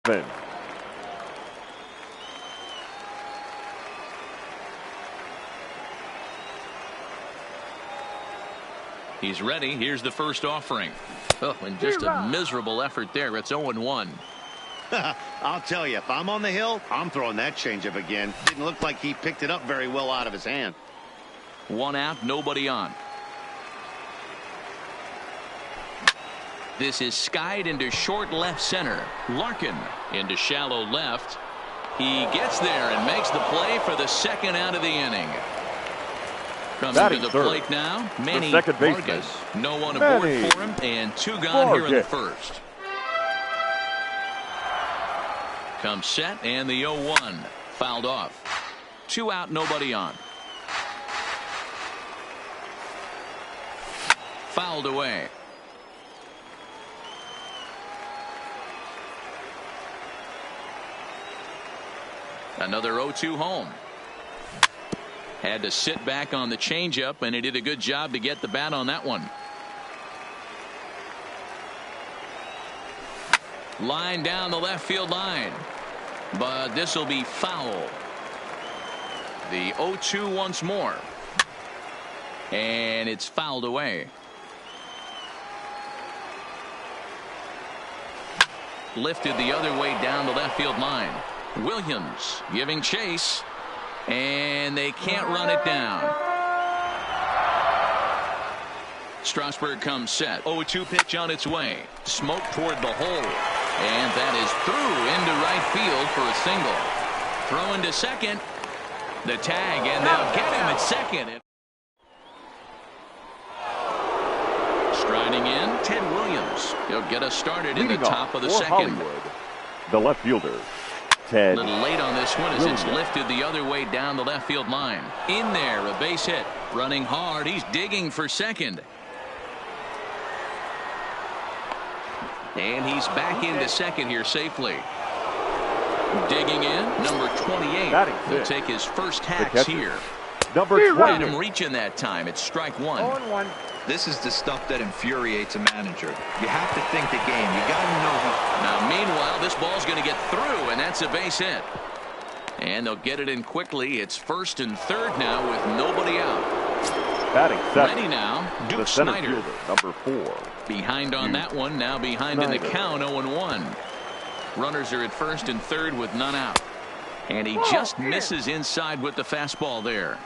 baseman. He's ready. Here's the first offering. Oh, and just a miserable effort there. It's 0-1. I'll tell you, if I'm on the hill, I'm throwing that changeup again. Didn't look like he picked it up very well out of his hand. 1 out, nobody on. This is skied into short left center. Larkin into shallow left. He gets there and makes the play for the second out of the inning. Coming to the plate now, Manny Vargas. No one aboard for him, and 2 gone here in the first. Comes set, and the 0-1 fouled off. 2 out, nobody on. Fouled away. Another 0-2 home. Had to sit back on the changeup, and he did a good job to get the bat on that one. Line down the left field line, but this will be foul. The 0-2 once more, and it's fouled away. Lifted the other way down the left field line. Williams giving chase, and they can't run it down. Strasburg comes set. 0-2 pitch on its way. Smoke toward the hole, and that is through into right field for a single. Throw into second. The tag, and they'll get him at second. Striding in, Ted Williams. He'll get us started in the top of the second. Hollywood, the left fielder, Ted. A little late on this one as it's lifted the other way down the left field line. In there, a base hit. Running hard. He's digging for second. And he's back into second here safely. Digging in, number 28. He'll take his first hacks here. Number 20. Let him reach in that time. It's strike 1. 0-1. This is the stuff that infuriates a manager. You have to think the game. You got to know how. Now, meanwhile, this ball's going to get through, and that's a base hit. And they'll get it in quickly. It's first and third now with nobody out. Batting second. Ready now, Duke the center Snyder. fielder, number 4. Behind on that one. Now behind in the count, 0-1. Runners are at first and third with none out. And he just misses inside with the fastball there.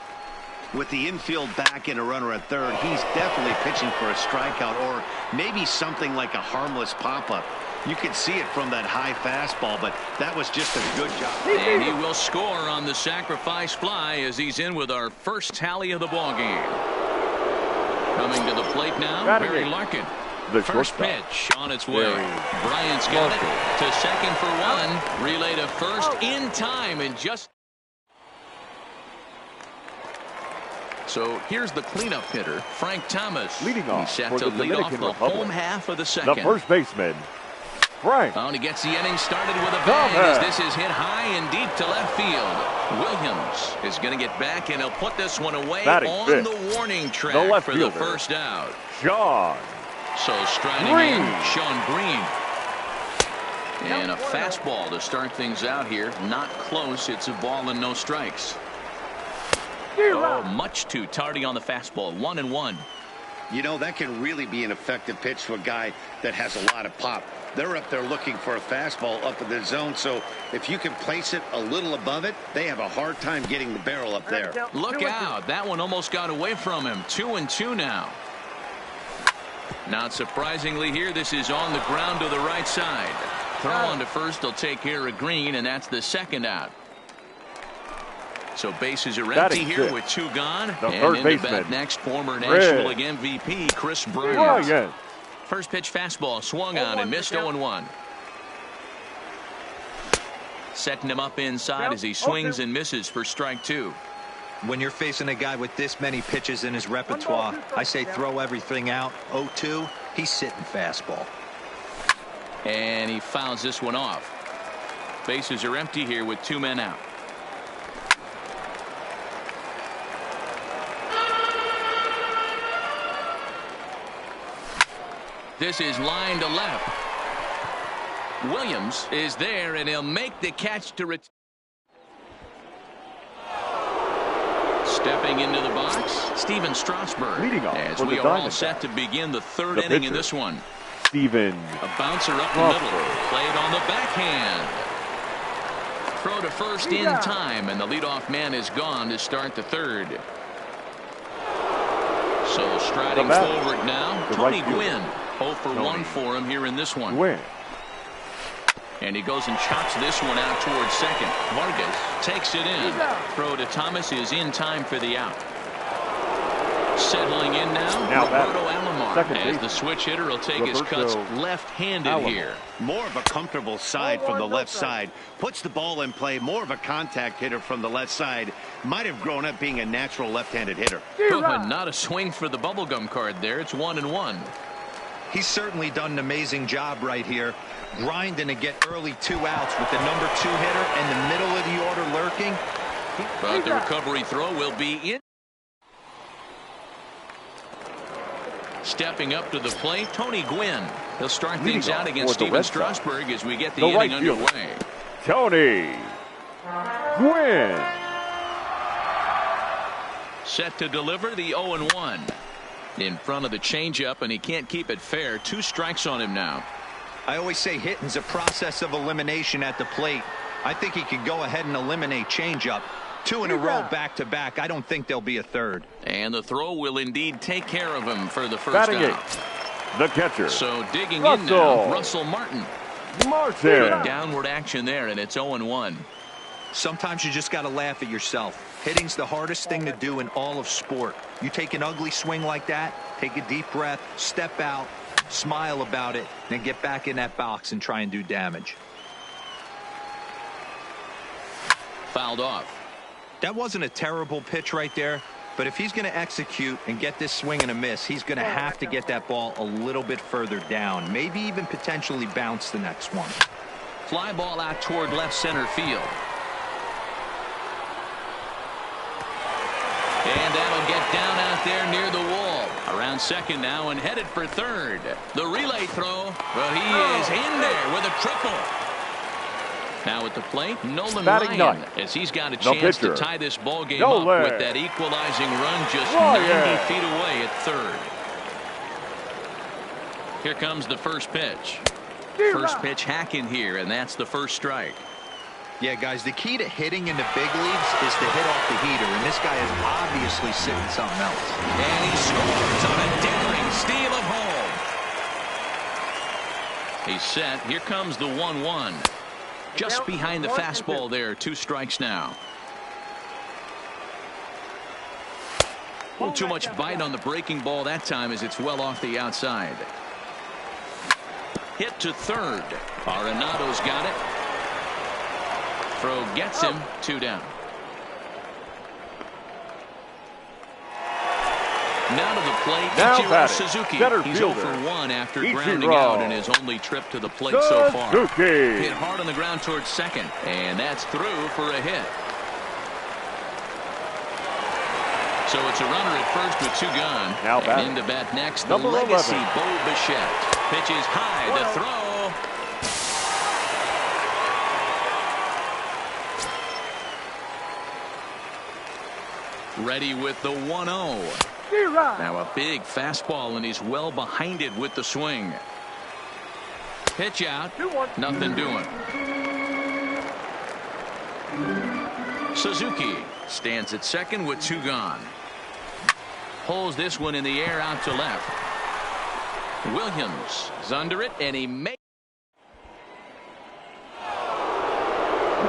With the infield back and a runner at third, he's definitely pitching for a strikeout or maybe something like a harmless pop-up. You could see it from that high fastball, but that was just a good job. And he will score on the sacrifice fly as he's in with our first tally of the ball game. Coming to the plate now, Barry Larkin. The first pitch on its way. Bryant's got it to second for 1. Relay to first in time and just. So here's the cleanup hitter, Frank Thomas. Leading off He's set for to the lead off Dominican the Republic. home half of the second. The first baseman, Frank. And he gets the inning started with a bang as this is hit high and deep to left field. Williams is going to get back, and he'll put this one away on the warning track for the first out. Sean. So striding in, Sean Green. And a fastball to start things out here. Not close. It's a ball and no strikes. Oh, much too tardy on the fastball. 1-1. You know, that can really be an effective pitch to a guy that has a lot of pop. They're up there looking for a fastball up in the zone, so if you can place it a little above it, they have a hard time getting the barrel up there. Look out. That one almost got away from him. 2-2 now. Not surprisingly here, this is on the ground to the right side. Throw on to first. They'll take care of Green, and that's the second out. So bases are empty here with 2 gone. And in the bat next, former National League MVP Chris Bryant. First pitch fastball swung on and missed 0-1. Setting him up inside as he swings and misses for strike 2. When you're facing a guy with this many pitches in his repertoire, I say throw everything out. 0-2, he's sitting fastball. And he fouls this one off. Bases are empty here with 2 men out. This is line to left. Williams is there, and he'll make the catch to return. Stepping into the box, Steven Strasburg. Leading off as for we the are all Diamondbacks, set to begin the third the inning pitcher, in this one. Steven A bouncer up the Strasburg. middle. Played on the backhand. Throw to first in time, and the leadoff man is gone to start the third. So striding forward now, Tony Gwynn. 0 for 1 for him here in this one. Gwynn. And he goes and chops this one out towards second. Vargas takes it in. Throw to Thomas is in time for the out. Settling in now Roberto Alomar, as the switch hitter will take his cuts left-handed here. More of a comfortable side from the left side. Puts the ball in play. More of a contact hitter from the left side. Might have grown up being a natural left-handed hitter. Not a swing for the bubblegum card there. It's 1-1. He's certainly done an amazing job right here, grinding to get early 2 outs with the number 2 hitter and the middle of the order lurking. But the recovery throw will be in. Stepping up to the plate, Tony Gwynn. He'll start things out against Steven Strasburg as we get the inning underway. Tony Gwynn. Set to deliver the 0-1. In front of the changeup, and he can't keep it fair. 2 strikes on him now. I always say hitting's a process of elimination at the plate. I think he could go ahead and eliminate changeup. 2 in a row back-to-back. I don't think there'll be a third. And the throw will indeed take care of him for the first out. The catcher. So digging in now, Russell Martin. Martin. Downward action there, and it's 0-1. Sometimes you just got to laugh at yourself. Hitting's the hardest thing to do in all of sport. You take an ugly swing like that, take a deep breath, step out, smile about it, then get back in that box and try and do damage. Fouled off. That wasn't a terrible pitch right there, but if he's going to execute and get this swing and a miss, he's going to have to get that ball a little bit further down, maybe even potentially bounce the next one. Fly ball out toward left center field. And that'll get down out there near the wall. Around second now and headed for third. The relay throw. Well, he is in there with a triple. Now at the plate, Nolan Ryan, as he's got a chance to tie this ball game up with that equalizing run just 90 feet away at third. Here comes the first pitch. First pitch hack in here, and that's the first strike. Yeah, guys, the key to hitting in the big leagues is to hit off the heater, and this guy is obviously sitting something else. And he scores on a daring steal of home. He's set. Here comes the 1-1. Just behind the fastball there. 2 strikes now. A little too much bite on the breaking ball that time as it's well off the outside. Hit to third. Arenado's got it. Throw gets him. 2 down. Now to the plate, Ichiro Suzuki. He's 0 for 1 after grounding out in his only trip to the plate so far. Hit hard on the ground towards second, and that's through for a hit. So it's a runner at first with 2 gone. And into bat next, the legacy Bo Bichette. Pitches high, the throw. Ready with the 1-0. Now a big fastball, and he's well behind it with the swing. Pitch out. Nothing doing. Suzuki stands at second with 2 gone. Pulls this one in the air out to left. Williams is under it, and he makes.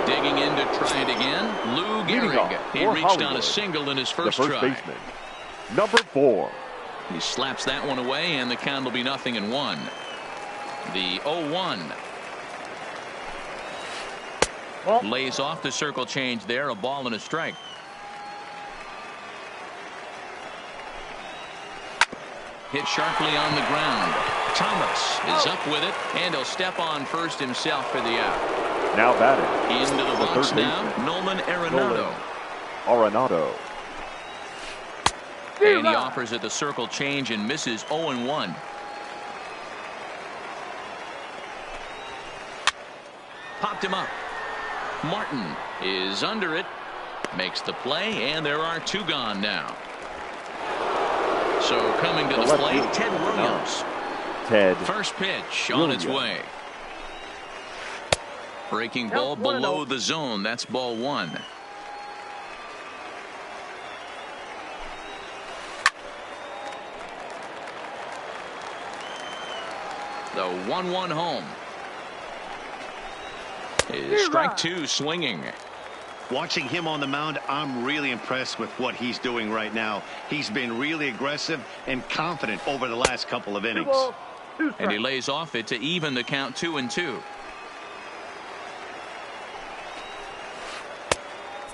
Digging in to try it again. Lou Gehrig. He reached on a single in his first try. Baseman, number 4. He slaps that one away, and the count will be 0-1. The 0-1. Lays off the circle change there. A ball and a strike. Hit sharply on the ground. Thomas is up with it, and he'll step on first himself for the out. Now batting. Into the box now, Nolan Arenado. And he offers at the circle change and misses 0-1. popped him up. Martin is under it. Makes the play, and there are 2 gone now. So coming to the plate, Ted Williams. First pitch on its way. Breaking ball below the zone. That's ball 1. The 1-1 home. Is strike 2 swinging. Watching him on the mound, I'm really impressed with what he's doing right now. He's been really aggressive and confident over the last couple of innings. And he lays off it to even the count 2-2.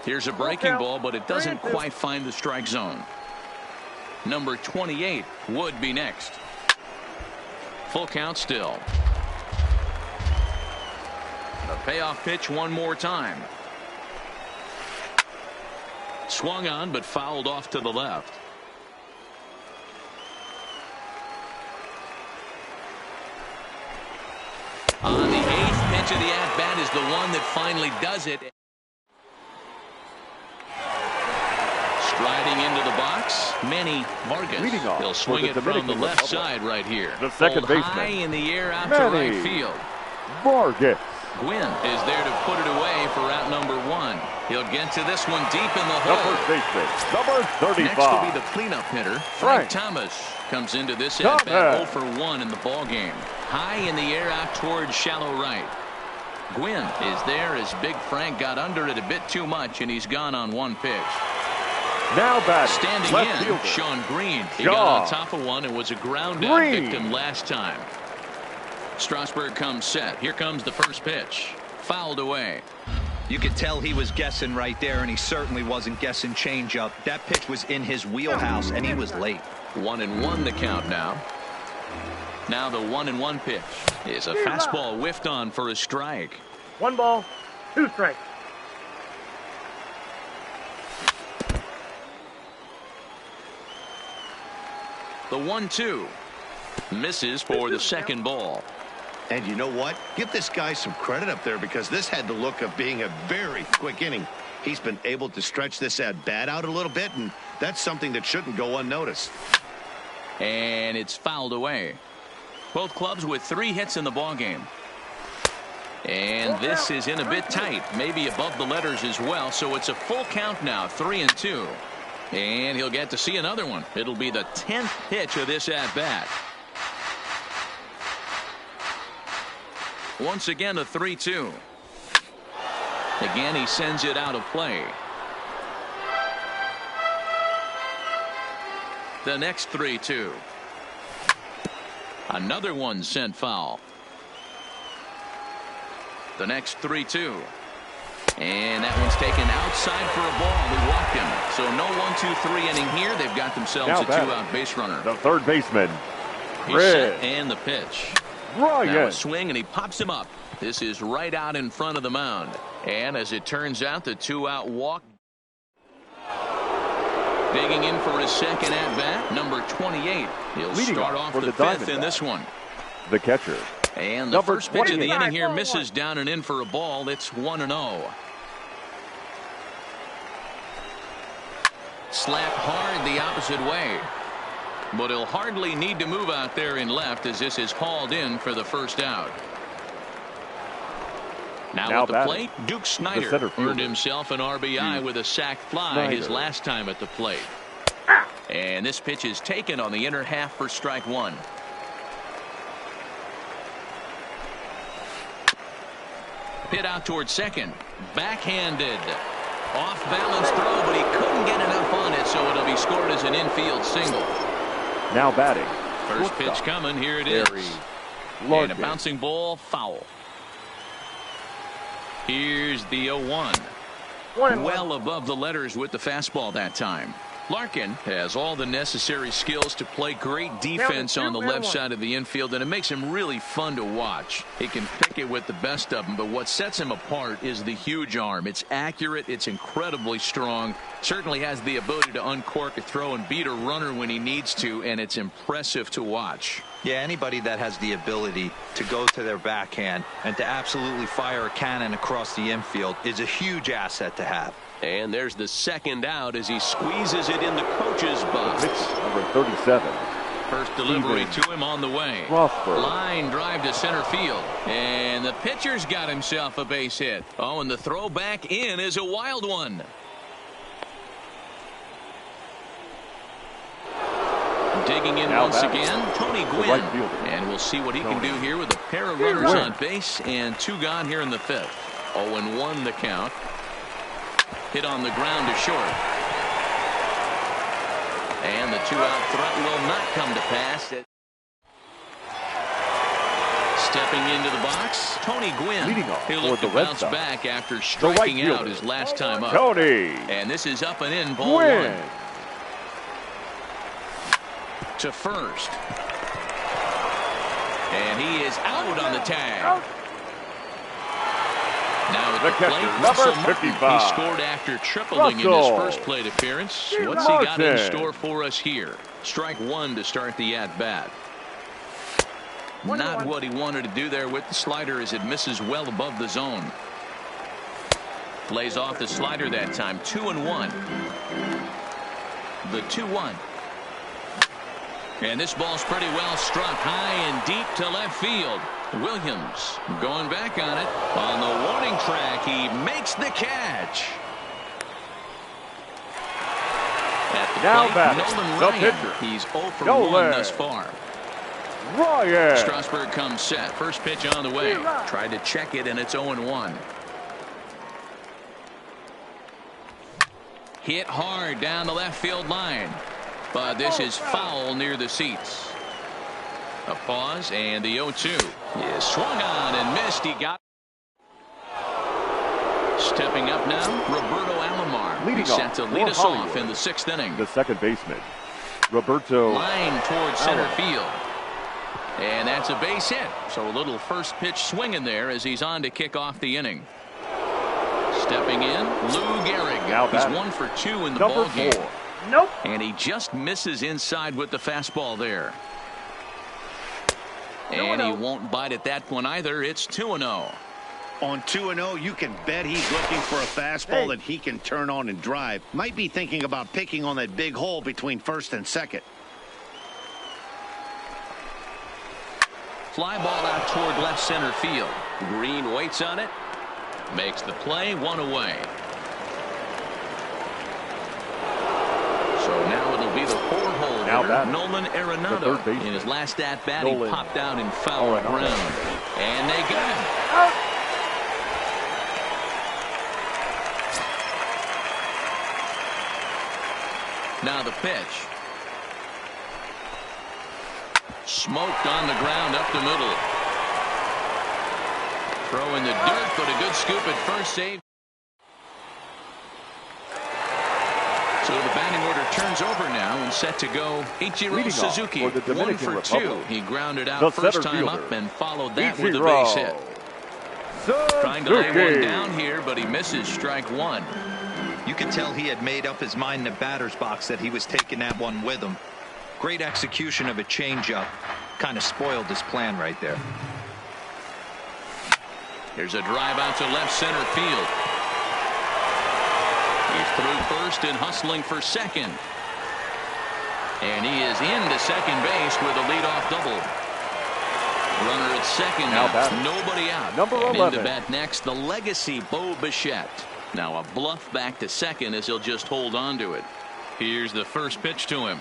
Here's a breaking ball, but it doesn't quite find the strike zone. Number 28 would be next. Full count still. The payoff pitch one more time. Swung on, but fouled off to the left. On the 8th pitch of the at-bat is the one that finally does it. Striding into the box, Manny Vargas. He'll swing it from the left side right here. The second baseman. High in the air out to right field. Vargas. Gwynn is there to put it away for out number 1. He'll get to this one deep in the hole. The first baseman, number 35. Next will be the cleanup hitter. Frank Thomas comes into this at bat 0 for 1 in the ball game. High in the air out towards shallow right. Gwynn is there as Big Frank got under it a bit too much, and he's gone on 1 pitch. Now batting, standing left in, fielder Sean Green. He got on top of one and was a ground out victim last time. Strasburg comes set. Here comes the first pitch. Fouled away. You could tell he was guessing right there, and he certainly wasn't guessing changeup. That pitch was in his wheelhouse, and he was late. 1-1 the count now. Now the 1-1 pitch is a fastball whiffed on for a strike. 1 ball, 2 strikes. The 1-2 misses for the second ball. And you know what? Give this guy some credit up there, because this had the look of being a very quick inning. He's been able to stretch this at bat out a little bit, and that's something that shouldn't go unnoticed. And it's fouled away. Both clubs with 3 hits in the ball game. And this is in a bit tight, maybe above the letters as well. So it's a full count now, 3-2. And he'll get to see another one. It'll be the 10th pitch of this at bat. Once again, a 3-2. Again, he sends it out of play. The next 3-2. Another one sent foul. The next 3-2. And that one's taken outside for a ball. He walked him. So no 1-2-3 inning here. They've got themselves a 2-out base runner. The third baseman, He's set, and the pitch. Now a swing, and he pops him up. This is right out in front of the mound. And as it turns out, the 2-out walk. Digging in for his second at-bat, number 28. He'll start off the 5th in this one. The catcher. And the first pitch of the inning here misses down and in for a ball. It's 1-0. Slapped hard the opposite way. But he'll hardly need to move out there in left, as this is hauled in for the first out. Now at the plate, Duke Snider earned himself an RBI with a sac fly his last time at the plate. And this pitch is taken on the inner half for strike 1. Hit out towards second. Backhanded. Off balance throw, but he couldn't get enough on it, so it'll be scored as an infield single. Now batting. First pitch coming. Here it is. And a bouncing ball, foul. Here's the 0-1. Well above the letters with the fastball that time. Larkin has all the necessary skills to play great defense on the left side of the infield, and it makes him really fun to watch. He can pick it with the best of them, but what sets him apart is the huge arm. It's accurate. It's incredibly strong. Certainly has the ability to uncork a throw and beat a runner when he needs to, and it's impressive to watch. Yeah, anybody that has the ability to go to their backhand and to absolutely fire a cannon across the infield is a huge asset to have. And there's the second out as he squeezes it in the coach's box. Number 37. First delivery to hhim on the way. Rothberg. Line drive to center field. And the pitcher's got himself a base hit. Oh, and the throw back in is a wild one. Digging in now once again, Tony Gwynn. Right and we'll see what he can do here with a pair of runners on base and 2 gone here in the 5th. 0-1 the count. Hit on the ground to short. And the 2-out threat will not come to pass. Stepping into the box, Tony Gwynn. He'll look to bounce back after striking out his last time up. Tony. And this is up and in, ball 1. To first. And he is out on the tag. Now at the plate, number 55. He scored after tripling in his first plate appearance. What's he got in store for us here? Strike 1 to start the at-bat. Not what he wanted to do there with the slider as it misses well above the zone. Lays off the slider that time. 2-1. The 2-1. And this ball's pretty well struck high and deep to left field. Williams going back on it. On the warning track, he makes the catch. At the now plate, Nolan Ryan. pitcher. He's 0 for 1 thus far. Ryan. Strasburg comes set. First pitch on the way. Tried to check it, and it's 0-1. Hit hard down the left field line. But this is foul near the seats. A pause, and the 0-2 is swung on and missed. He got. Stepping up now, Roberto Alomar. He's set to lead us off in the 6th inning. The second baseman, Roberto. Line towards center field. And that's a base hit. So a little first pitch swinging there as he's on to kick off the inning. Stepping in, Lou Gehrig. He's 1 for 2 in the ball game. Nope. And he just misses inside with the fastball there. And he won't bite at that one either. It's 2-0. On 2-0, you can bet he's looking for a fastball that he can turn on and drive. Might be thinking about picking on that big hole between first and second. Fly ball out toward left center field. Green waits on it. Makes the play, 1 away. So now it'll be the 4-hole hitter, Nolan Arenado. In his last at-bat, he popped out in foul ground. And they got him. Now the pitch. Smoked on the ground up the middle. Throw in the dirt, but a good scoop at first, save. So the batting order turns over now and set to go Ichiro Suzuki. 1 for 2. He grounded out first time up and followed that with a base hit. Trying to lay one down here, but he misses strike 1. You could tell he had made up his mind in the batter's box that he was taking that one with him. Great execution of a changeup. Kind of spoiled his plan right there. Here's a drive out to left center field. He's through first and hustling for second. And he is into second base with a leadoff double. Runner at second now. Nobody out. Number 11. And into bat next, the legacy Bo Bichette. Now a bluff back to second as he'll just hold on to it. Here's the first pitch to him.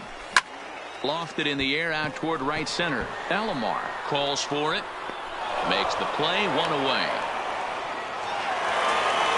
Lofted in the air out toward right center. Alomar calls for it. Makes the play, 1 away.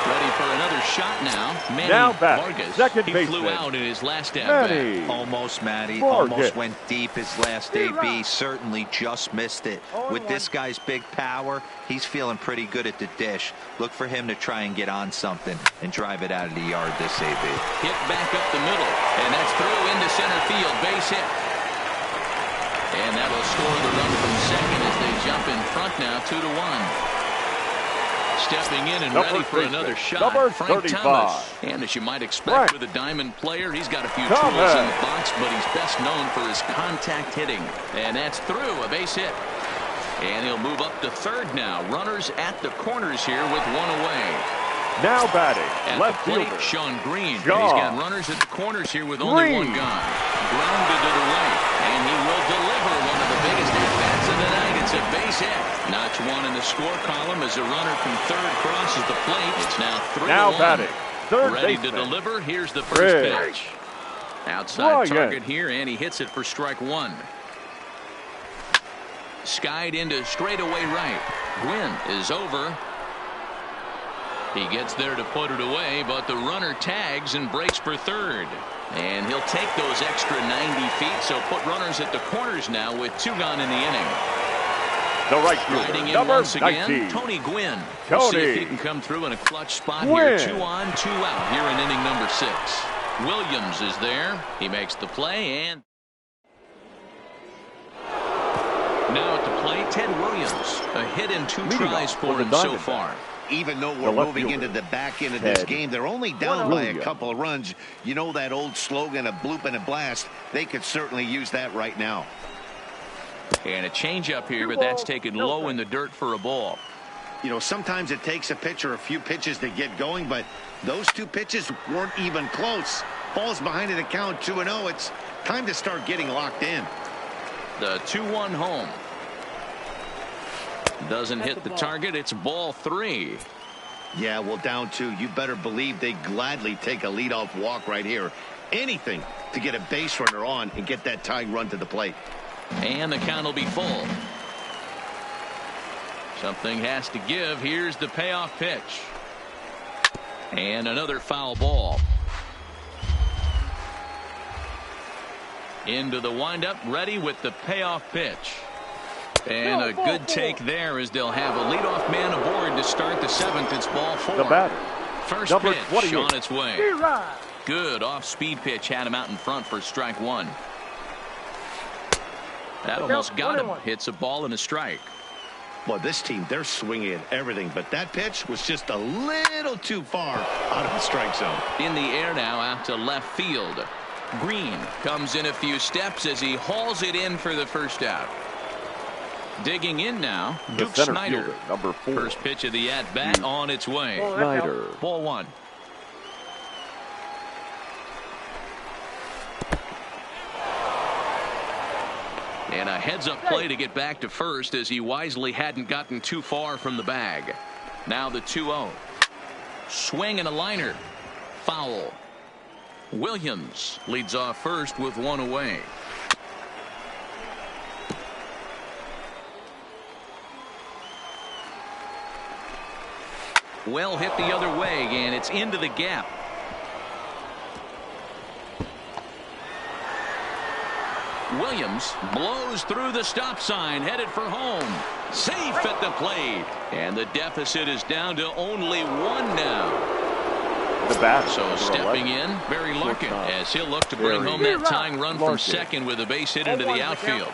Ready for another shot now. Manny Vargas. Second he baseman. flew out in his last at-bat. Almost, Matty. Almost went deep his last AB. Certainly just missed it. With this guy's big power, he's feeling pretty good at the dish. Look for him to try and get on something and drive it out of the yard this AB. Hit back up the middle. And that's through into center field. Base hit. And that'll score the run from second as they jump in front now, 2-1. stepping in and Number ready for baseman, another shot. number Frank 35. Thomas. And as you might expect with a diamond player, he's got a few tools in the box, but he's best known for his contact hitting. And that's through, a base hit. And he'll move up to third now. Runners at the corners here with one away. Now batting, At left the plate, fielder. Sean Green. He's Shaw. got runners at the corners here with only one gone. Grounded to the right, and he will deliver one of the biggest at-bats of the night. It's a base hit. Notch one in the score column as a runner from third crosses the plate. It's now 3-1. Now batting, third Ready baseman. to deliver. Here's the first pitch. Outside target Ryan. here, and he hits it for strike one. Skied into straightaway right. Gwynn is over. He gets there to put it away, but the runner tags and breaks for third. And he'll take those extra 90 feet, so put runners at the corners now with two gone in the inning. The right Riding fielder, in number once again, 19. Tony Gwynn. We'll see if he Tony can come through in a clutch spot Gwynn. here. 2 on, 2 out here in inning number 6. Williams is there. He makes the play, and now at the plate, Ted Williams. A hit and 2 tries off for the him so Diamondbacks. far. Even though we're left moving fielder, into the back end of this Ted game, they're only down by a Williams. couple of runs. You know that old slogan, a bloop and a blast. They could certainly use that right now. And a changeup here, but that's taken low in the dirt for a ball. You know, sometimes it takes a pitcher a few pitches to get going, but those 2 pitches weren't even close. Falls behind at a count 2-0. It's time to start getting locked in. The 2-1 home. Doesn't hit the target. It's ball 3. Yeah, well, down 2. You better believe they gladly take a leadoff walk right here. Anything to get a base runner on and get that tying run to the plate. And the count will be full. Something has to give. Here's the payoff pitch. And another foul ball. Into the windup, ready with the payoff pitch. And a good take there as they'll have a leadoff man aboard to start the 7th. It's ball 4. The batter, First number pitch 28. on its way. Good off-speed pitch had him out in front for strike 1. That almost got him. Hits a ball and a strike. Well, this team, they're swinging at everything, but that pitch was just a little too far out of the strike zone. In the air now out to left field. Green comes in a few steps as he hauls it in for the first out. Digging in now, The Duke center Snyder. fielder, number 4. First pitch of the at-bat on its way. Snyder. Ball 1. And a heads-up play to get back to first as he wisely hadn't gotten too far from the bag. Now the 2-0. Swing and a liner. Foul. Williams leads off first with 1 away. Well hit the other way, and it's into the gap. Williams blows through the stop sign, headed for home. Safe at the plate. And the deficit is down to only 1 now. The batter, So number stepping 11. in, Barry Larkin, Shortstop. as he'll look to bring Barry home that tying run from Larkin. second with a base hit into the outfield.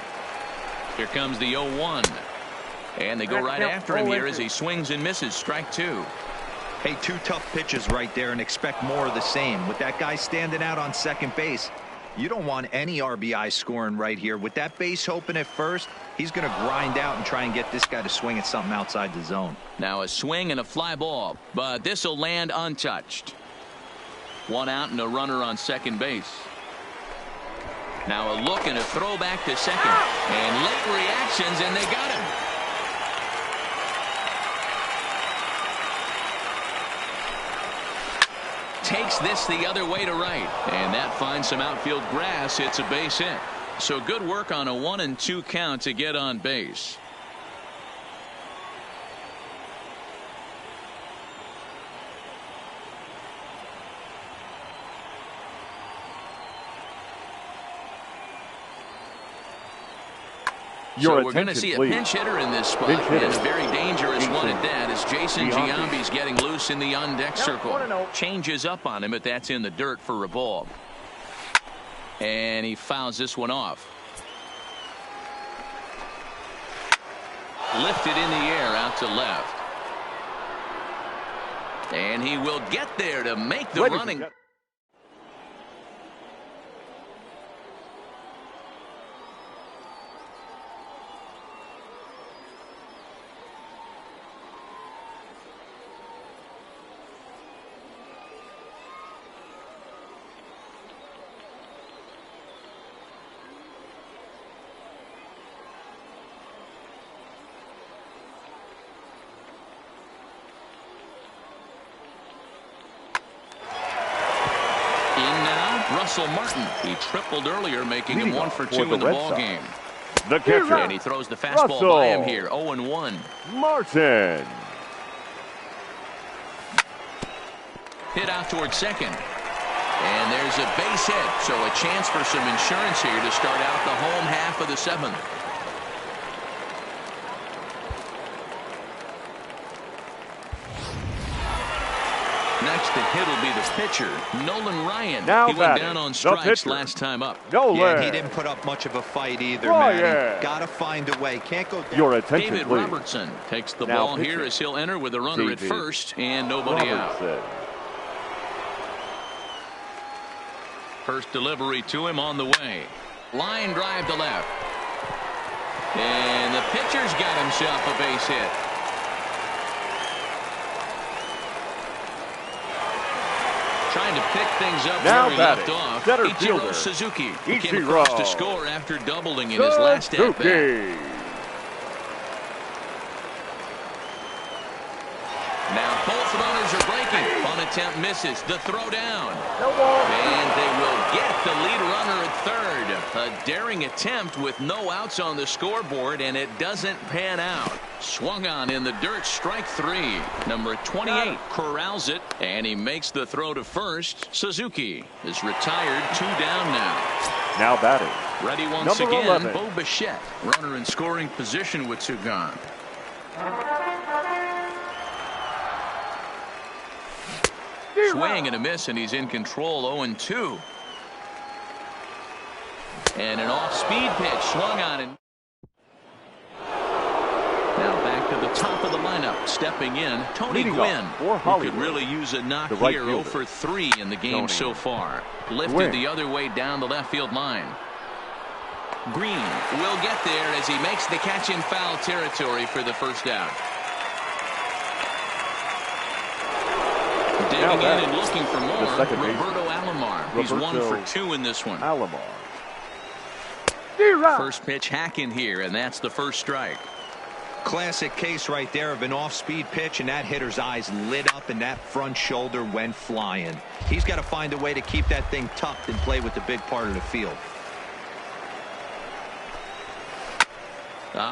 Here comes the 0-1. And they go right after him here as he swings and misses. Strike 2. Hey, 2 tough pitches right there and expect more of the same. With that guy standing out on second base, you don't want any RBI scoring right here. With that base open at first, he's going to grind out and try and get this guy to swing at something outside the zone. Now a swing and a fly ball, but this will land untouched. 1 out and a runner on second base. Now a look and a throw back to second. And late reactions, and they got him. Takes this the other way to right. And that finds some outfield grass. It's a base hit. So good work on a 1-2 count to get on base. Your So we're going to see a attention, pinch hitter in this spot, Pinch hitter. and a very dangerous one at that, as Jason Giambi. Giambi's getting loose in the on-deck circle. 1-0. Changes up on him, but that's in the dirt for a ball. And he fouls this one off. Lifted in the air out to left. And he will get there to make the running. Russell Martin. He tripled earlier, making him 1 for 2 in the ball game. The catcher. And he throws the fastball by him here. 0-1. Martin. Hit out towards second. And there's a base hit. So a chance for some insurance here to start out the home half of the 7th. Next to hit will be the pitcher, Nolan Ryan. Now he went down on strikes last time up. Nolan. Yeah, he didn't put up much of a fight either, man. Got to find a way. Can't go down. Your attention, David please. Robertson takes the Now ball here as he'll enter with a runner at first and nobody out. First delivery to him on the way. Line drive to left. And the pitcher's got himself a base hit. Trying to pick things up now where he left off. Ichiro Suzuki came across to score after doubling in his last at-bat. Now both runners are breaking. Fun attempt misses. The throw down. And they will get the lead runner at third. A daring attempt with no outs on the scoreboard, and it doesn't pan out. Swung on in the dirt, strike 3. Number 28 corrals it, and he makes the throw to first. Suzuki is retired, 2 down now. Now batting. Ready once Number again, 11. Bo Bichette. Runner in scoring position with 2 gone. Swing and a miss, and he's in control, 0-2. And an off-speed pitch swung on and now back to the top of the lineup. Stepping in, Tony Gwynn, who could really use a knock here. 0 for 3 in the game so far. Lifted the other way down the left field line. Green will get there as he makes the catch in foul territory for the first out. Digging in and looking for more, Roberto Alomar. He's 1 for 2 in this one. Alomar. First pitch hacking here, and that's the first strike. Classic case right there of an off-speed pitch, and that hitter's eyes lit up and that front shoulder went flying. He's got to find a way to keep that thing tucked and play with the big part of the field.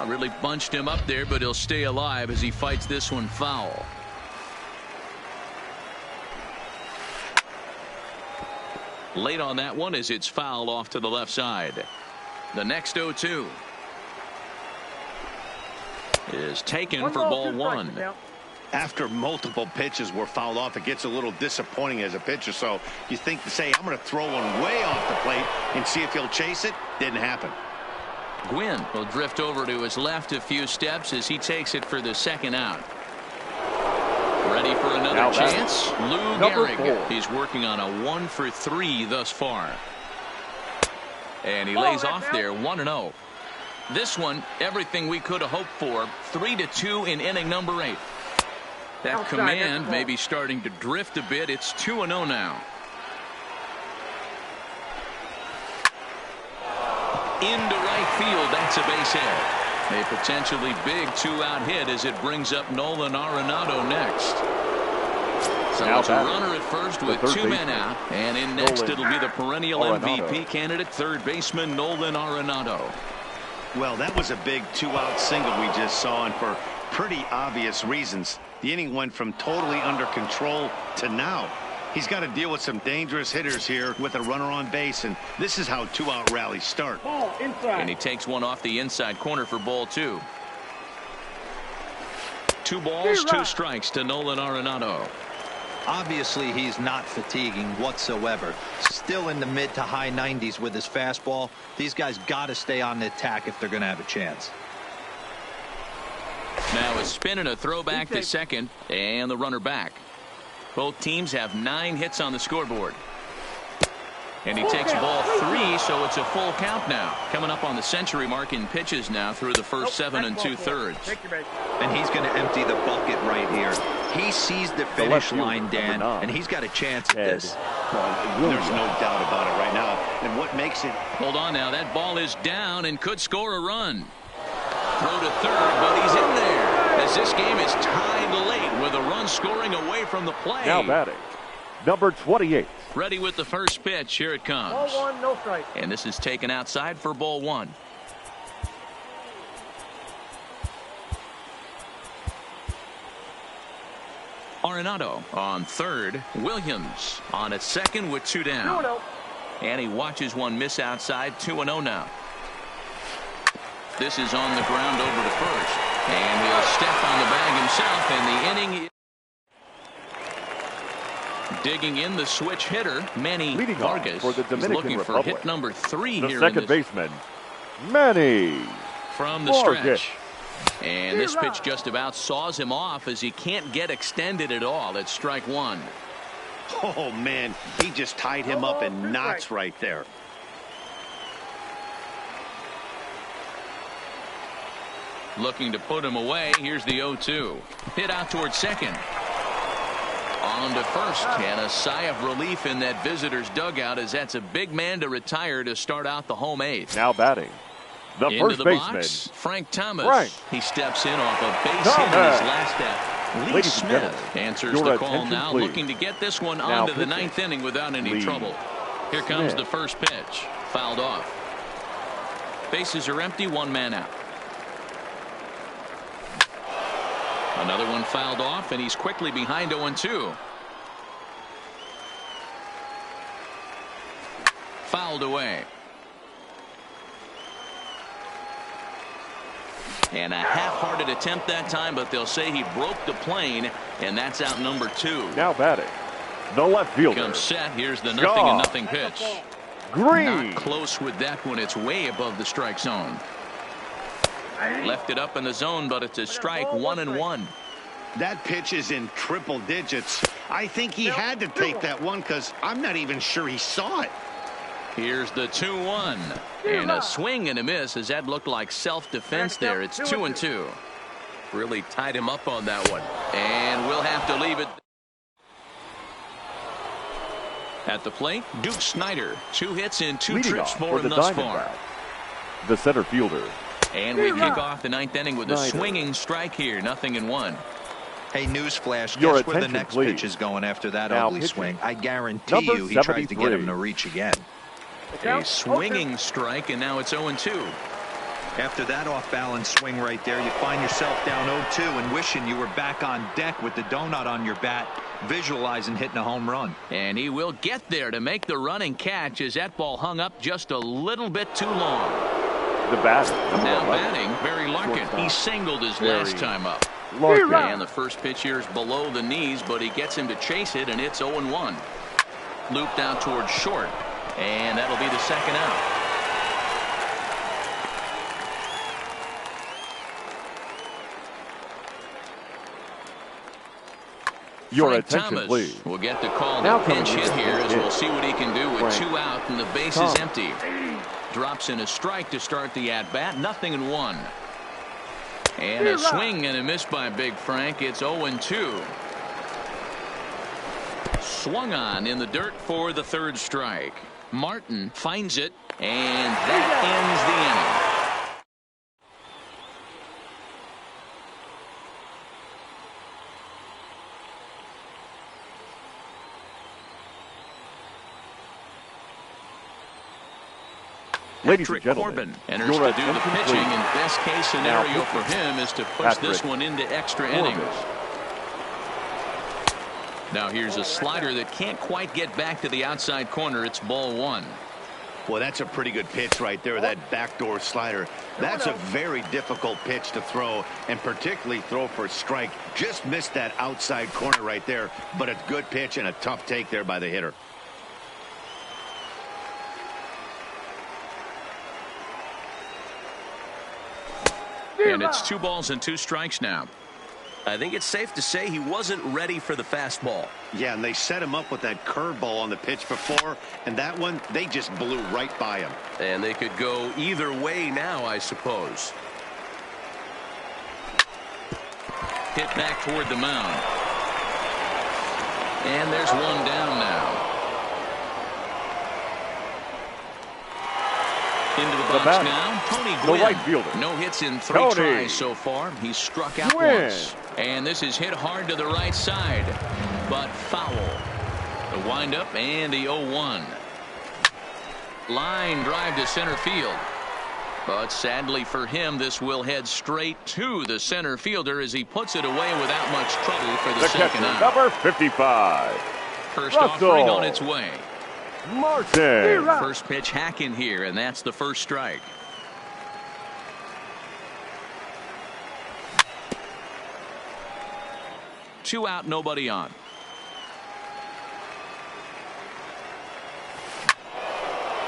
Really bunched him up there, but he'll stay alive as he fights this one foul. Late on that one as it's fouled off to the left side. The next 0-2 is taken for ball 1. After multiple pitches were fouled off, it gets a little disappointing as a pitcher. So you think to say, I'm going to throw one way off the plate and see if he'll chase it. Didn't happen. Gwynn will drift over to his left a few steps as he takes it for the second out. Ready for another chance. Lou Gehrig. He's working on a 1 for 3 thus far. And he lays off there, 1-0. This one, everything we could have hoped for. 3-2 in inning number 8. That command may be starting to drift a bit. It's 2-0 now. Into right field. That's a base hit. A potentially big 2-out hit as it brings up Nolan Arenado next. So it's a runner at first with 2 men out. And in next it'll be the perennial MVP candidate, third baseman Nolan Arenado. Well, that was a big 2-out single we just saw, and for pretty obvious reasons. The inning went from totally under control to now. He's got to deal with some dangerous hitters here with a runner on base, and this is how 2-out rallies start. And he takes one off the inside corner for ball 2. 2 balls, 2 strikes to Nolan Arenado. Obviously, he's not fatiguing whatsoever. Still in the mid to high 90s with his fastball. These guys got to stay on the attack if they're going to have a chance. Now a spin and a throw back to second, and the runner back. Both teams have 9 hits on the scoreboard. And he takes ball 3, so it's a full count now. Coming up on the century mark in pitches now through the first 7 2/3. And he's going to empty the bucket right here. He sees the finish line, Dan, and he's got a chance at this. There's no doubt about it right now. And what makes it... Hold on now. That ball is down and could score a run. Throw to third, but he's in there. As this game is tied late with a run scoring away from the play. Now batting, number 28. Ready with the first pitch. Here it comes. Ball 1, no strike. And this is taken outside for ball 1. Arenado on third. Williams on at second with 2 down. 2-0. And he watches one miss outside. 2-0 now. This is on the ground over to first. And he'll step on the bag himself, and the inning. Digging in the switch hitter, Manny Leading Vargas. for the He's Dominican looking Republic. for hit number 3 The here. second baseman, Manny From the Vargas. stretch. And this pitch just about saws him off as he can't get extended at all. It's strike 1. Oh, man. He just tied him up in knots right there. Looking to put him away. Here's the 0-2. Hit out towards second. On to first, and a sigh of relief in that visitor's dugout as that's a big man to retire to start out the home 8th. Now batting, the Into first the baseman, box, Frank Thomas. Frank He steps in off a base hit in his last at. Lee Ladies and Smith gentlemen, answers your the call attention, now, please. looking to get this one Now onto the pitching. 9th inning without any Lee trouble. Here comes Smith. the first pitch. Fouled off. Bases are empty, 1 man out. Another one fouled off, and he's quickly behind 0-2. Fouled away. And a half-hearted attempt that time, but they'll say he broke the plane, and that's out number 2. now batting, the left fielder, Comes set. Here's the Shaw. 0-0 pitch. Green. Not close with that one. It's way above the strike zone. Left it up in the zone, but it's a strike. 1-1. That pitch is in triple digits. I think he had to take that one because I'm not even sure he saw it. Here's the 2-1. And a swing and a miss as that looked like self-defense there. It's 2-2. Really tied him up on that one. And we'll have to leave it. At the plate, Duke Snyder. 2 hits in 2 Leading trips off for the him thus far. Diamondbacks, the center fielder, And we kick off the 9th inning with a Snyder. swinging strike here. 0-1. Hey, newsflash, Your guess where the attention, next please. pitch is going after that Now ugly pitching, swing. I guarantee number you he tries to get 73. him to reach again. A swinging strike, and now it's 0-2. After that off-balance swing right there, you find yourself down 0-2 and wishing you were back on deck with the donut on your bat, visualizing hitting a home run. And he will get there to make the running catch as that ball hung up just a little bit too long. the batter, Now number batting, Barry Larkin. Shortstop. He singled his Barry last time up. 11. Larkin. And the first pitch here is below the knees, but he gets him to chase it, and it's 0-1. Looped out towards short, and that'll be the second out. Your Frank attention, Thomas please. will get the call. Now The pinch coming hit in here for as the we'll hit. see what he can do with Frank 2 out and the base Thomas. is empty. Drops in a strike to start the at-bat. 0-1. And a swing and a miss by Big Frank. It's 0-2. Swung on in the dirt for the 3rd strike. Martin finds it, and that ends the inning. Ladies and Patrick gentlemen, Corbin enters your to do the attention, pitching, please. and best case Now scenario for pitching. him is to push this Patrick one into extra Corbin. innings. Now here's a slider that can't quite get back to the outside corner. It's ball 1. Well, that's a pretty good pitch right there, that backdoor slider. That's a very difficult pitch to throw, and particularly throw for a strike. Just missed that outside corner right there, but a good pitch and a tough take there by the hitter. And it's 2 balls and 2 strikes now. I think it's safe to say he wasn't ready for the fastball. Yeah, and they set him up with that curveball on the pitch before, and that one, they just blew right by him. And they could go either way now, I suppose. Hit back toward the mound. And there's one down now. Into the box now, Tony Gwynn. The right fielder. No hits in 3 tries so far. He's struck out once. And this is hit hard to the right side, but foul. The windup and the 0-1. Line drive to center field. But sadly for him, this will head straight to the center fielder as he puts it away without much trouble for the second out. Number 55. First offering on its way. Martin. First pitch hacking here, and that's the first strike. Two out, nobody on.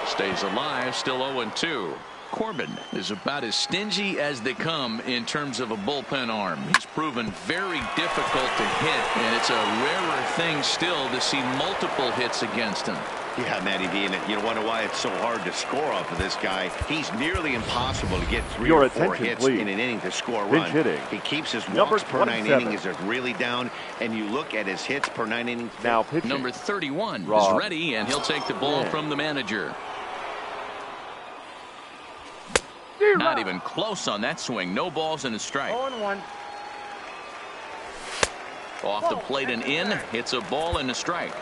Stays alive, still 0-2. Corbin is about as stingy as they come in terms of a bullpen arm. He's proven very difficult to hit, and it's a rarer thing still to see multiple hits against him. Yeah, Matty V, and you wonder why it's so hard to score off of this guy. He's nearly impossible to get 3 or 4 hits please. in an inning to score a Pinch run. hitting. He keeps his Number walks per 9 27. innings is really down, and you look at his hits per 9 innings. Now pitching. Number 31 Rob. is ready, and he'll take the ball from the manager. Not even close on that swing. No balls and a strike. 0-1. Off the plate and in. Hits a ball and a strike.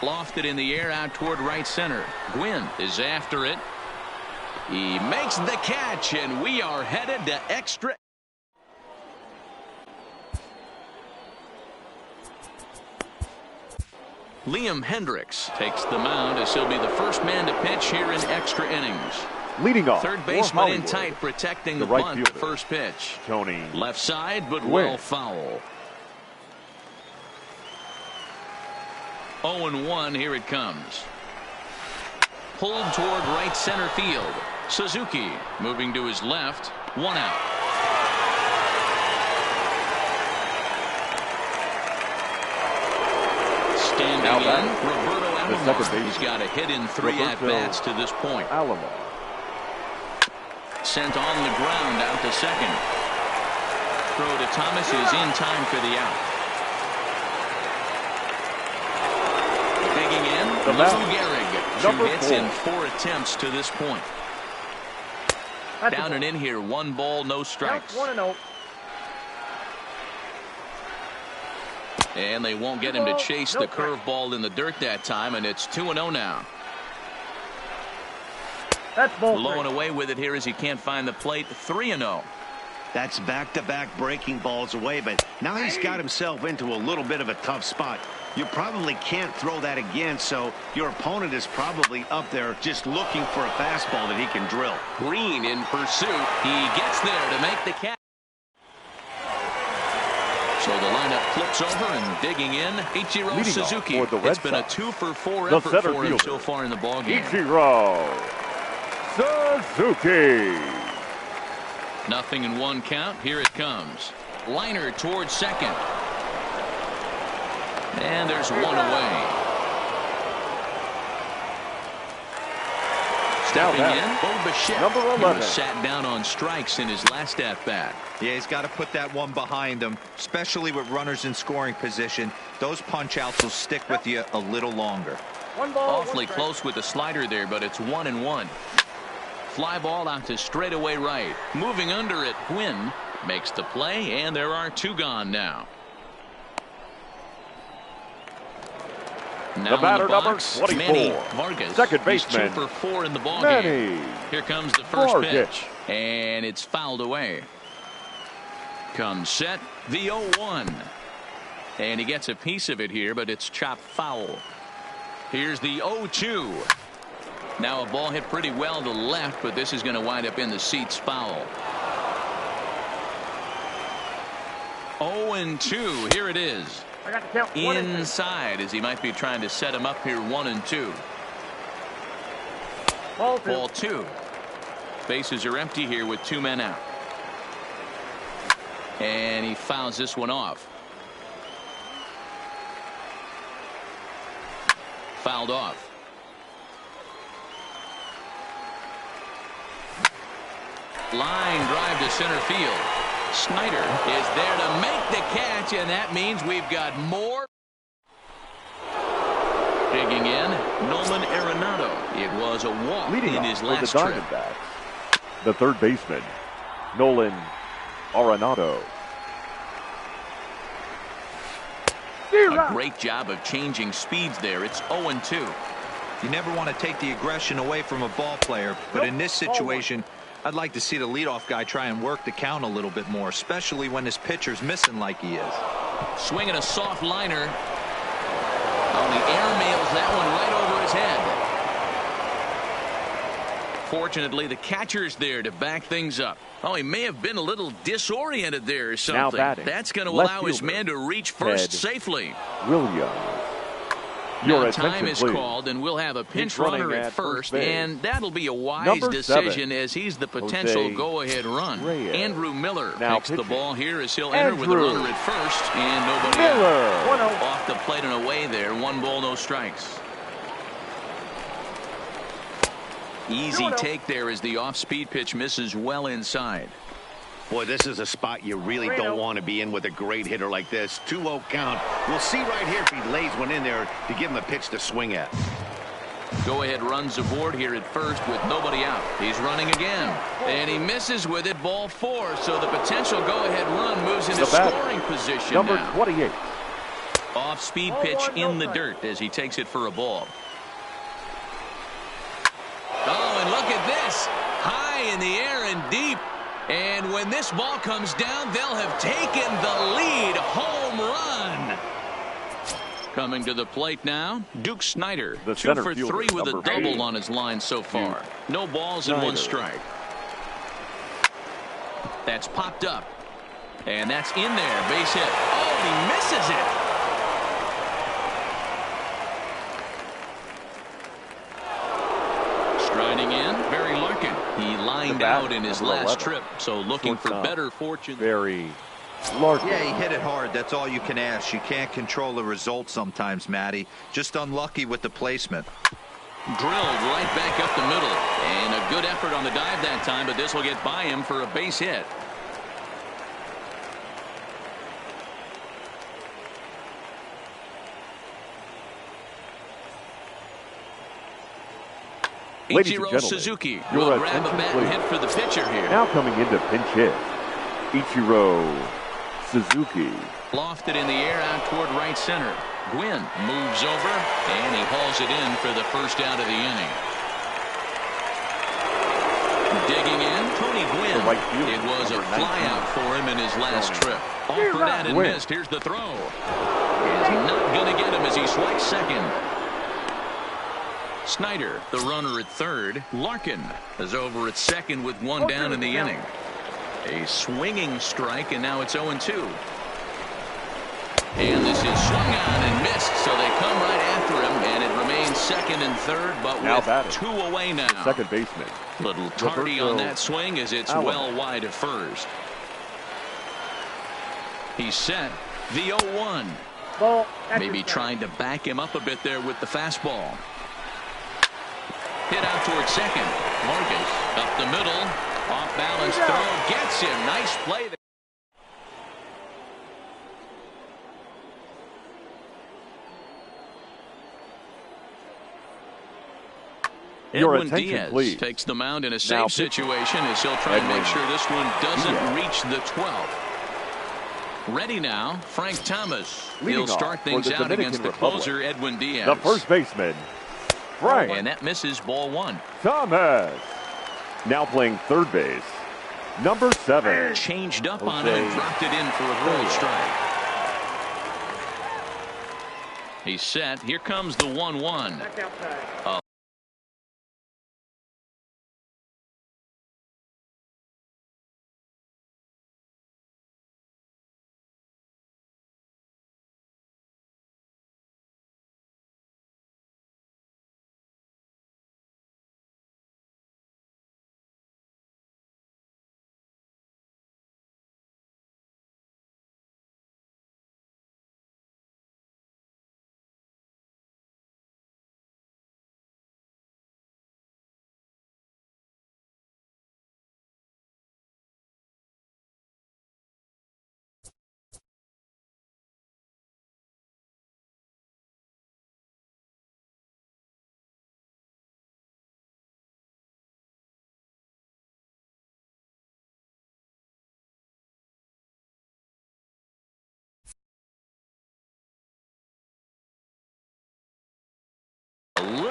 Lofted in the air out toward right center. Gwynn is after it. He makes the catch, and we are headed to extra. Liam Hendricks takes the mound as he'll be the first man to pitch here in extra innings. Leading off. Third baseman in tight, protecting the right bunt. fielder. The first pitch. Tony. Left side, but Gwynn. well foul. 0-1, here it comes. Pulled toward right center field. Suzuki moving to his left. 1 out. Standing in, Roberto Alomar. He's got a hit in 3 at-bats to this point. Alomar. Sent on the ground out to second. Throw to Thomas is in time for the out. Digging in, Lou Gehrig. 2 hits in 4 attempts to this point. Down and in here, 1 ball, no strikes. 1-0. And they won't get him to chase the curveball in the dirt that time, and it's 2-0 now. That's ball Blowing away with it here as he can't find the plate. 3-0. That's back-to-back breaking balls away, but now he's got himself into a little bit of a tough spot. You probably can't throw that again, so your opponent is probably up there just looking for a fastball that he can drill. Green in pursuit. He gets there to make the catch. So the lineup flips over and digging in, Ichiro Suzuki. It's been a 2-for-4 effort for him so far in the ballgame. Ichiro Suzuki. 0-1 count. Here it comes. Liner towards second. And there's 1 away. Stepping in, Mlb The Show. Number 11. He was sat down on strikes in his last at-bat. Yeah, he's got to put that one behind him, especially with runners in scoring position. Those punch-outs will stick with you a little longer. 1 ball, Awfully 1 strike. close with the slider there, but it's 1-1. Fly ball out to straightaway right. Moving under it, Gwynn makes the play, and there are 2 gone now. Now The batter, in the box, number 24. Manny Vargas. Second He's baseman. 2 for 4 in the ballgame. Manny Here comes the first Vargas. pitch, and it's fouled away. Comes set, the 0-1. And he gets a piece of it here, but it's chopped foul. Here's the 0-2. Now a ball hit pretty well to the left, but this is going to wind up in the seats foul. 0-2. Here it is. I got to count. 1 and 2. Inside as he might be trying to set him up here 1-2. Ball two. Bases are empty here with 2 men out. And he fouls this one off. Fouled off. Line drive to center field. Snyder is there to make the catch, and that means we've got more. Digging in, Nolan Arenado. It was a walk in his last trip. The third baseman, Nolan Arenado. A great job of changing speeds there. It's 0-2. You never want to take the aggression away from a ball player, but in this situation, I'd like to see the leadoff guy try and work the count a little bit more, especially when his pitcher's missing like he is. Swinging a soft liner. Oh, the air mails that one right over his head. Fortunately, the catcher's there to back things up. Oh, he may have been a little disoriented there or something. That's going to allow his man to reach first safely. Williams. Now time is called, and we'll have a pinch runner at first, and that'll be a wise decision as he's the potential go-ahead run. Andrew Miller takes the ball here as he'll enter with a runner at first, and nobody out. Off the plate and away there. 1 ball, no strikes. Easy take there as the off-speed pitch misses well inside. Boy, this is a spot you really don't want to be in with a great hitter like this. 2-0 count. We'll see right here if he lays one in there to give him a pitch to swing at. Go-ahead runs aboard here at first with nobody out. He's running again, and he misses with it. Ball 4, so the potential go-ahead run moves into scoring position number now. 28. Off-speed pitch in the dirt as he takes it for a ball. Oh, and look at this. High in the air and deep. And when this ball comes down, they'll have taken the lead. Home run. Coming to the plate now, Duke Snyder. 2 for 3 with a double on his line so far. No balls and 1 strike. That's popped up. And that's in there. Base hit. Oh, he misses it. Striding in, Barry Larkin. He lined out in his last trip, so looking for better fortune. Barry Larkin. Yeah, he hit it hard. That's all you can ask. You can't control the result sometimes, Matty. Just unlucky with the placement. Drilled right back up the middle. And a good effort on the dive that time, but this will get by him for a base hit. Ichiro Suzuki will grab a bat and hit for the pitcher here. Now coming into pinch hit, Ichiro Suzuki. Lofted in the air out toward right center. Gwynn moves over, and he hauls it in for the first out of the inning. Digging in, Tony Gwynn. It was a flyout for him in his last trip. Offered at and missed. Here's the throw. Is not going to get him as he swipes second. Snyder, the runner at third. Larkin is over at second with 1 down in the inning. A swinging strike, and now it's 0-2. And this is swung on and missed, so they come right after him, and it remains second and third, but with 2 away now. Second baseman. Little tardy on that swing as it's well wide of first. He's set. The 0-1. Maybe trying to back him up a bit there with the fastball. Hit out towards second. Morgan up the middle. Off balance throw. Gets him. Nice play there. Edwin Diaz takes the mound in a safe situation as he'll try and make sure this one doesn't reach the 12th. Ready now, Frank Thomas. He'll start things out against the closer, Edwin Diaz. The first baseman, Frank. And that misses ball 1. Thomas. Now playing third base, number 7. Changed up on it and dropped it in for a cold strike. He's set. Here comes the 1-1.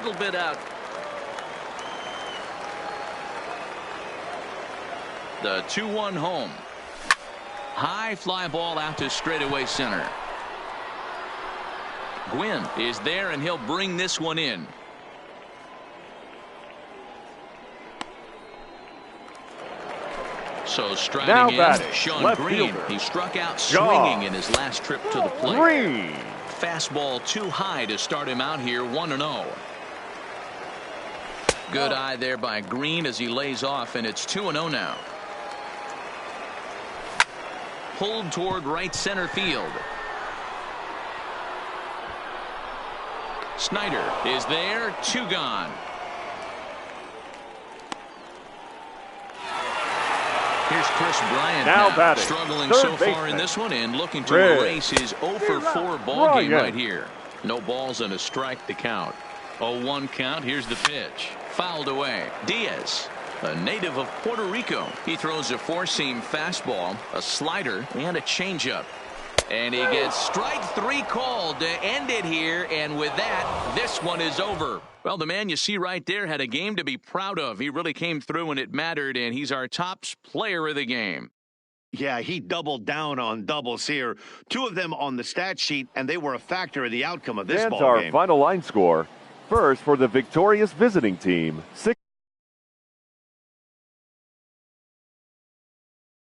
little bit out. The 2-1 home. High fly ball out to straightaway center. Gwynn is there, and he'll bring this one in. So striding in, Sean Green. He struck out swinging in his last trip to the plate. Green. Fastball too high to start him out here, 1-0. Good eye there by Green as he lays off, and it's 2-0 now. Pulled toward right center field. Snyder is there, 2 gone. Here's Chris Bryant now struggling so far in this one and looking to erase his 0-for-4 ball game right here. No balls and a strike to count. 0-1 count. Here's the pitch. Fouled away. Diaz, a native of Puerto Rico. He throws a 4-seam fastball, a slider, and a changeup. And he gets strike 3 called to end it here. And with that, this one is over. Well, the man you see right there had a game to be proud of. He really came through when it mattered, and he's our top player of the game. Yeah, he doubled down on doubles here. 2 of them on the stat sheet, and they were a factor in the outcome of this ball game. Our final line score. First, for the victorious visiting team, 6